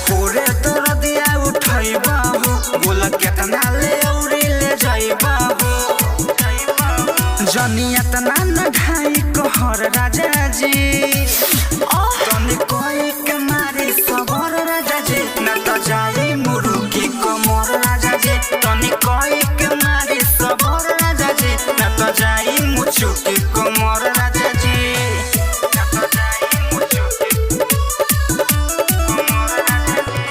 पूरे तोर दिया उठाई बाबू बोला केतना ले उड़ी ले जाई बाबू जनिया तना न ढाई कहर राजा जी तनी कोई के मारी सबर राजा जी न त जाई मुरुकी कमर राजा जी तनी कोई के मारी सबर राजा जी न त जाई मुचुकी कमर राजा जी न त जाई मुचुकी कमर राजा जी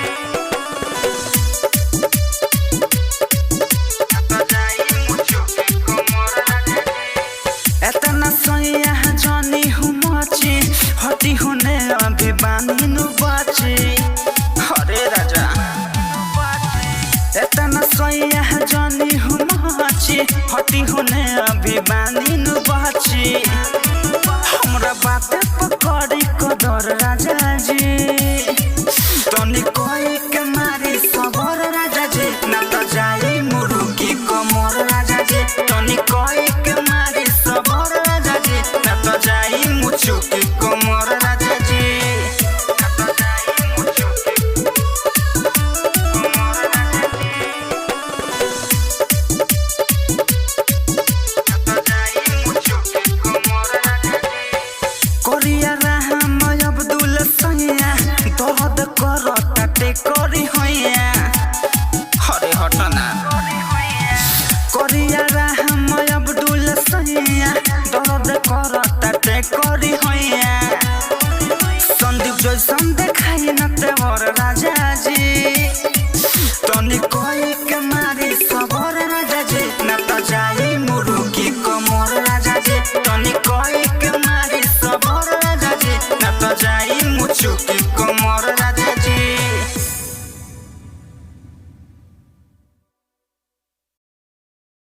न त जाई मुचुकी कमर राजा जी एतना सैया जानी हूँ मची हटी होने अभी बानी नु बाची हरे राजा एतना सैया जानी हूँ मची हटी होने अभी बानी नु बाची हमरा बात पकड़ी कदर राजा जी तनी कोई के मारी सबर राजा जी न त जाई मुरुकी कमर राजा जी तनी कोई के मारी सबर राजा जी न त जाई मुचुकी कमर राजा जी न त जाई मुचुकी कमर राजा जी न त जाई मुचुकी कमर राजा जी कोरिया रहम अब्दुल सैया दर्द करता टे करी होया हरे हटना कोरिया रहम अब्दुल सैया दर्द करता टे करी होया संदीप जैसन देखाई न तेवर राजा जी तनी कोई के मारी सबर राजा जी न त जाई मुरुकी कमर राजा जी तनी कोई के मारी सबर राजा जी न त जाई मुचुकी